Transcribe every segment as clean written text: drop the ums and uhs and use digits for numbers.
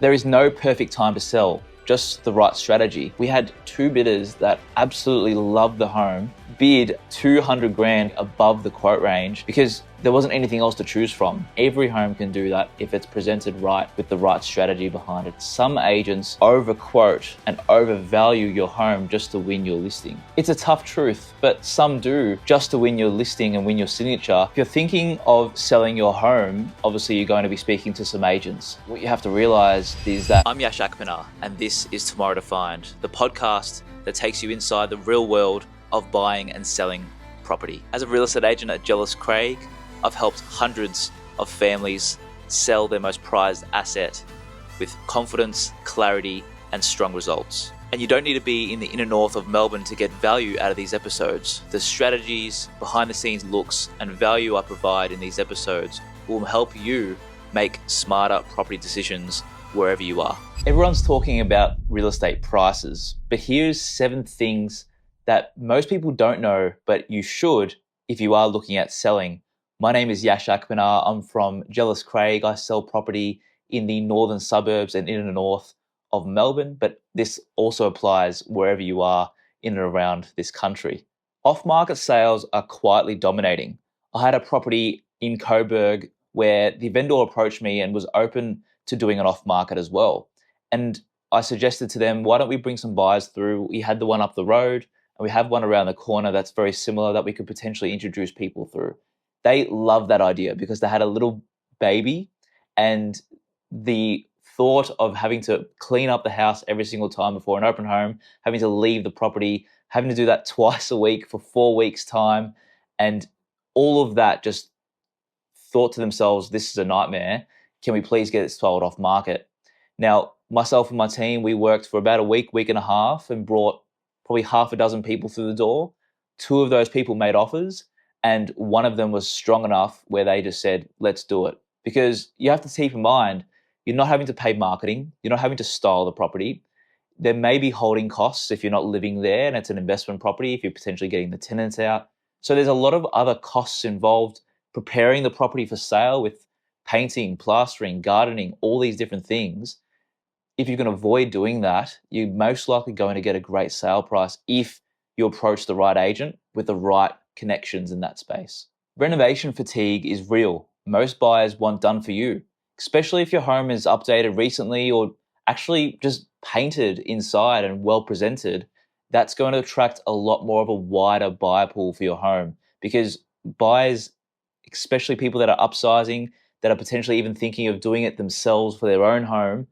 There is no perfect time to sell, just the right strategy. We had two bidders that absolutely loved the home, bid 200 grand above the quote range because there wasn't anything else to choose from. Every home can do that if it's presented right with the right strategy behind it. Some agents overquote and overvalue your home just to win your listing. It's a tough truth, but some do just to win your listing and win your signature. If you're thinking of selling your home, obviously you're going to be speaking to some agents. What you have to realize is that I'm Yash Akpinar, and this is Tomorrow Defined, the podcast that takes you inside the real world of buying and selling property. As a real estate agent at Yash Craig, I've helped hundreds of families sell their most prized asset with confidence, clarity, and strong results. And you don't need to be in the inner north of Melbourne to get value out of these episodes. The strategies, behind the scenes looks, and value I provide in these episodes will help you make smarter property decisions wherever you are. Everyone's talking about real estate prices, but here's 7 things that most people don't know, but you should if you are looking at selling. My name is Yash Akpinar. I'm from Yash Craig. I sell property in the northern suburbs and in the north of Melbourne, but this also applies wherever you are in and around this country. Off-market sales are quietly dominating. I had a property in Coburg where the vendor approached me and was open to doing an off-market as well. And I suggested to them, why don't we bring some buyers through? We had the one up the road and we have one around the corner that's very similar that we could potentially introduce people through. They loved that idea because they had a little baby, and the thought of having to clean up the house every single time before an open home, having to leave the property, having to do that twice a week for 4 weeks' time, and all of that, just thought to themselves, this is a nightmare. Can we please get it sold off market? Now, myself and my team, we worked for about a week and a half and brought probably half a dozen people through the door. 2 of those people made offers, and one of them was strong enough where they just said, let's do it. Because you have to keep in mind, you're not having to pay marketing. You're not having to style the property. There may be holding costs if you're not living there and it's an investment property, if you're potentially getting the tenants out. So there's a lot of other costs involved preparing the property for sale with painting, plastering, gardening, all these different things. If you can avoid doing that, you're most likely going to get a great sale price if you approach the right agent with the right connections in that space. Renovation fatigue is real. Most buyers want done for you, especially if your home is updated recently or actually just painted inside and well presented. That's going to attract a lot more of a wider buyer pool for your home, because buyers, especially people that are upsizing, that are potentially even thinking of doing it themselves for their own home,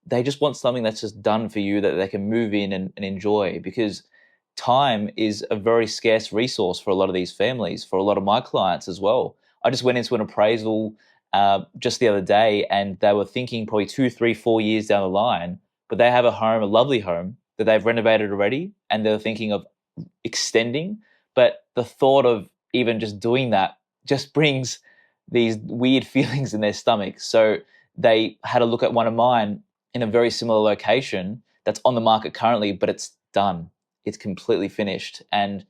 they just want something that's just done for you that they can move in and enjoy, because time is a very scarce resource for a lot of these families, for a lot of my clients as well. I just went into an appraisal just the other day, and they were thinking probably 2, 3, 4 years down the line, but they have a home, a lovely home that they've renovated already, and they're thinking of extending. But the thought of even just doing that just brings these weird feelings in their stomach. So they had a look at one of mine in a very similar location that's on the market currently, but it's done. It's completely finished. And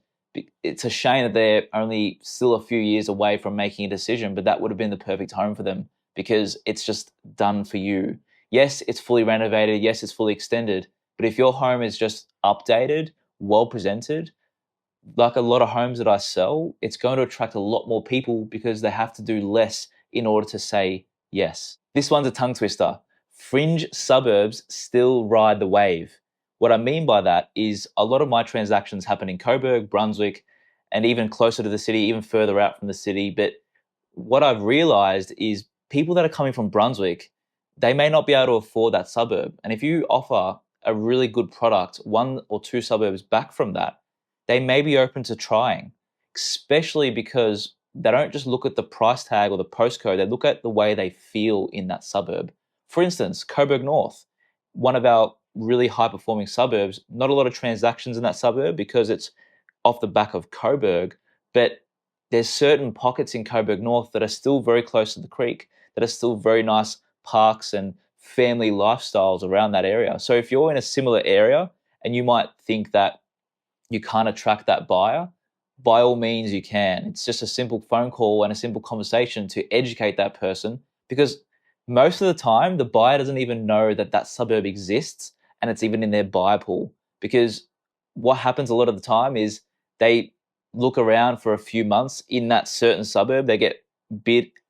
it's a shame that they're only still a few years away from making a decision, but that would have been the perfect home for them because it's just done for you. Yes, it's fully renovated. Yes, it's fully extended. But if your home is just updated, well presented, like a lot of homes that I sell, it's going to attract a lot more people because they have to do less in order to say yes. This one's a tongue twister. Fringe suburbs still ride the wave. What I mean by that is a lot of my transactions happen in Coburg, Brunswick, and even closer to the city, even further out from the city. But what I've realized is people that are coming from Brunswick, they may not be able to afford that suburb. And if you offer a really good product 1 or 2 suburbs back from that, they may be open to trying, especially because they don't just look at the price tag or the postcode, they look at the way they feel in that suburb. For instance, Coburg North, one of our really high-performing suburbs, not a lot of transactions in that suburb because it's off the back of Coburg, but there's certain pockets in Coburg North that are still very close to the creek, that are still very nice parks and family lifestyles around that area. So if you're in a similar area and you might think that you can't attract that buyer, by all means you can. It's just a simple phone call and a simple conversation to educate that person, because Most of the time, the buyer doesn't even know that that suburb exists and it's even in their buyer pool. Because what happens a lot of the time is they look around for a few months in that certain suburb, they get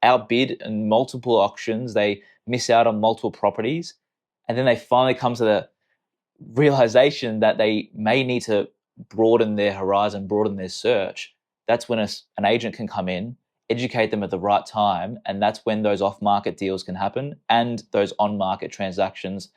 outbid in multiple auctions, they miss out on multiple properties, and then they finally come to the realization that they may need to broaden their horizon, broaden their search. That's when an agent can come in, educate them at the right time, and that's when those off-market deals can happen and those on-market transactions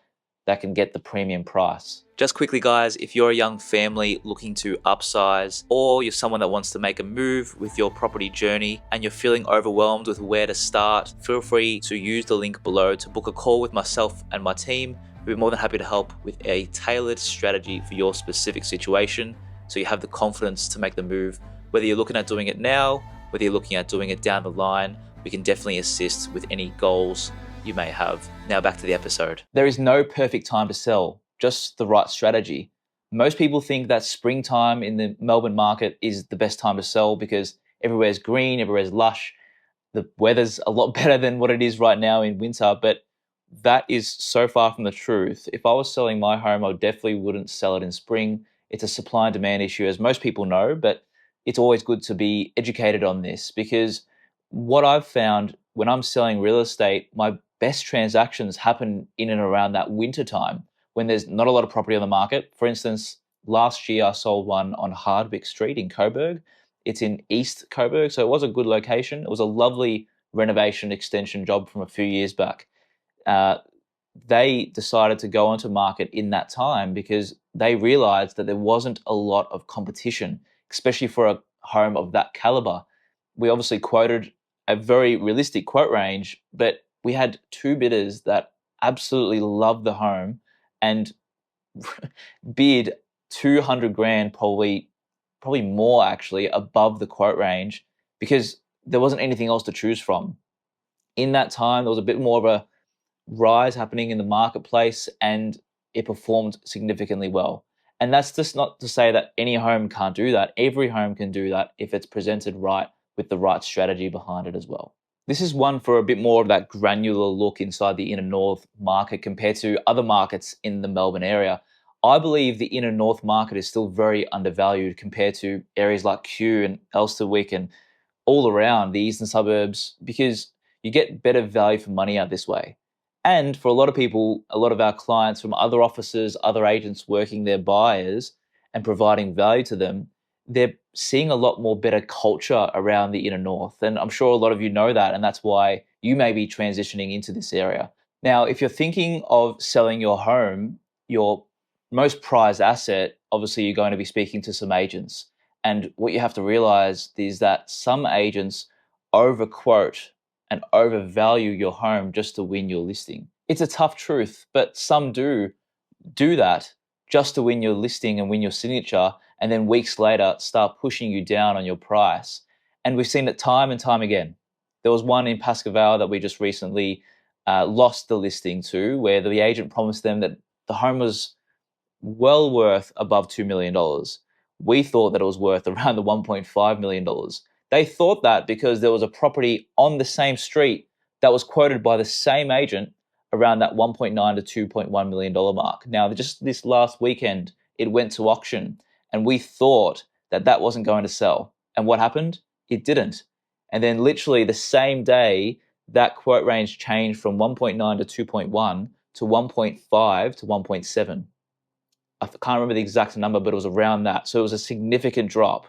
that can get the premium price. Just quickly, guys, if you're a young family looking to upsize, or you're someone that wants to make a move with your property journey and you're feeling overwhelmed with where to start, feel free to use the link below to book a call with myself and my team. We'd be more than happy to help with a tailored strategy for your specific situation so you have the confidence to make the move. Whether you're looking at doing it now, whether you're looking at doing it down the line, we can definitely assist with any goals you may have. Now back to the episode. There is no perfect time to sell, just the right strategy. Most people think that springtime in the Melbourne market is the best time to sell because everywhere's green, everywhere's lush. The weather's a lot better than what it is right now in winter, but that is so far from the truth. If I was selling my home, I definitely wouldn't sell it in spring. It's a supply and demand issue, as most people know, but it's always good to be educated on this because what I've found when I'm selling real estate, my best transactions happen in and around that winter time when there's not a lot of property on the market. For instance, last year I sold one on Hardwick Street in Coburg. It's in East Coburg, so it was a good location. It was a lovely renovation extension job from a few years back. They decided to go onto market in that time because they realized that there wasn't a lot of competition, especially for a home of that caliber. We obviously quoted a very realistic quote range, but we had two bidders that absolutely loved the home and bid 200 grand, probably more actually, above the quote range because there wasn't anything else to choose from. In that time, there was a bit more of a rise happening in the marketplace and it performed significantly well. And that's just not to say that any home can't do that. Every home can do that if it's presented right with the right strategy behind it as well. This is one for a bit more of that granular look inside the inner north market compared to other markets in the Melbourne area. I believe the inner north market is still very undervalued compared to areas like Kew and Elsternwick and all around the eastern suburbs because you get better value for money out this way. And for a lot of people, a lot of our clients from other offices, other agents working their buyers and providing value to them, they're seeing a lot more better culture around the inner north. And I'm sure a lot of you know that, and that's why you may be transitioning into this area. Now, if you're thinking of selling your home, your most prized asset, obviously you're going to be speaking to some agents. And what you have to realize is that some agents overquote and overvalue your home just to win your listing. It's a tough truth, but some do that just to win your listing and win your signature, and then weeks later start pushing you down on your price. And we've seen it time and time again. There was one in Pascoe that we just recently lost the listing to, where the agent promised them that the home was well worth above $2 million. We thought that it was worth around the $1.5 million. They thought that because there was a property on the same street that was quoted by the same agent around that $1.9 to $2.1 million mark. Now, just this last weekend, it went to auction, and we thought that that wasn't going to sell. And what happened? It didn't. And then literally the same day, that quote range changed from 1.9 to 2.1 to 1.5 to 1.7. I can't remember the exact number, but it was around that. So it was a significant drop.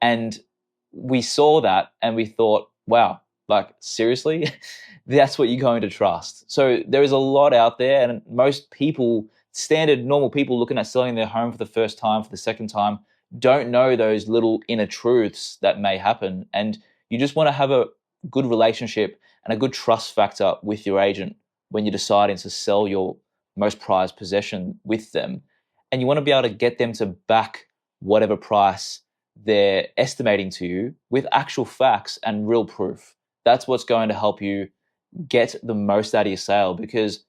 And we saw that and we thought, wow, like seriously, that's what you're going to trust. So there is a lot out there, and most people, standard normal people looking at selling their home for the first time, for the second time, don't know those little inner truths that may happen. And you just want to have a good relationship and a good trust factor with your agent when you're deciding to sell your most prized possession with them. And you want to be able to get them to back whatever price they're estimating to you with actual facts and real proof. That's what's going to help you get the most out of your sale, because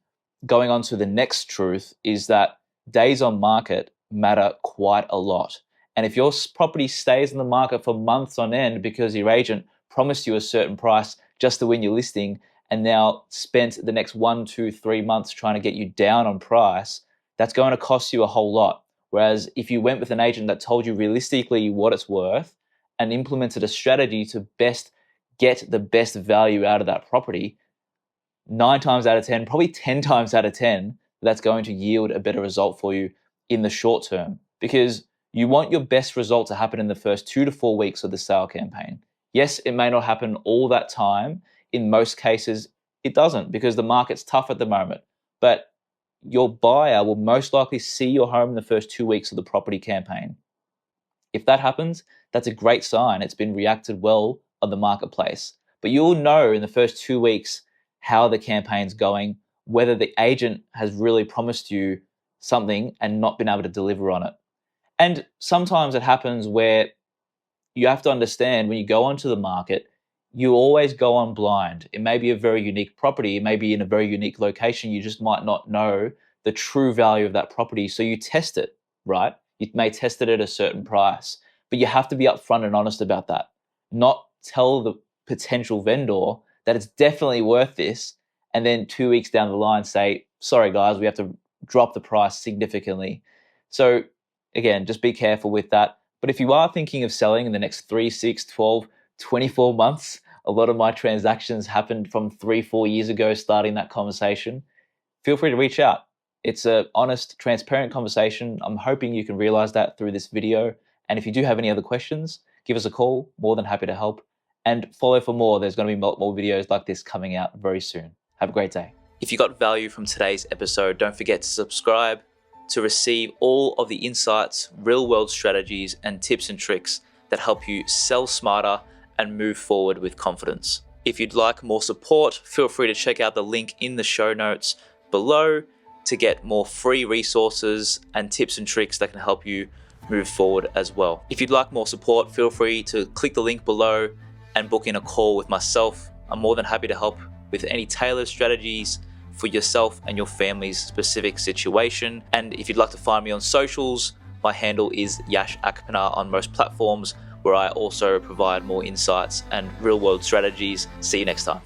going on to the next truth is that days on market matter quite a lot. And if your property stays in the market for months on end because your agent promised you a certain price just to win your listing, and now spent the next 1, 2, 3 months trying to get you down on price, that's going to cost you a whole lot. Whereas if you went with an agent that told you realistically what it's worth and implemented a strategy to best get the best value out of that property, 9 times out of 10, probably 10 times out of 10, that's going to yield a better result for you in the short term, because you want your best result to happen in the first 2 to 4 weeks of the sale campaign. Yes, it may not happen all that time. In most cases, it doesn't, because the market's tough at the moment. But your buyer will most likely see your home in the first 2 weeks of the property campaign. If that happens, that's a great sign. It's been reacted well on the marketplace. But you'll know in the first 2 weeks how the campaign's going, whether the agent has really promised you something and not been able to deliver on it. And sometimes it happens where you have to understand, when you go onto the market, you always go on blind. It may be a very unique property. It may be in a very unique location. You just might not know the true value of that property. So you test it, right? You may test it at a certain price, but you have to be upfront and honest about that. Not tell the potential vendor that it's definitely worth this, and then 2 weeks down the line say, sorry guys, we have to drop the price significantly. So again, just be careful with that. But if you are thinking of selling in the next 3, 6, 12, 24 months, a lot of my transactions happened from 3, 4 years ago, starting that conversation, feel free to reach out. It's an honest, transparent conversation. I'm hoping you can realize that through this video. And if you do have any other questions, give us a call. More than happy to help. And follow for more. There's going to be more videos like this coming out very soon. Have a great day. If you got value from today's episode, don't forget to subscribe to receive all of the insights, real-world strategies, and tips and tricks that help you sell smarter and move forward with confidence. If you'd like more support, feel free to check out the link in the show notes below to get more free resources and tips and tricks that can help you move forward as well. If you'd like more support, feel free to click the link below and book in a call with myself. I'm more than happy to help with any tailored strategies for yourself and your family's specific situation. And if you'd like to find me on socials, my handle is Yash Akpinar on most platforms, where I also provide more insights and real-world strategies. See you next time.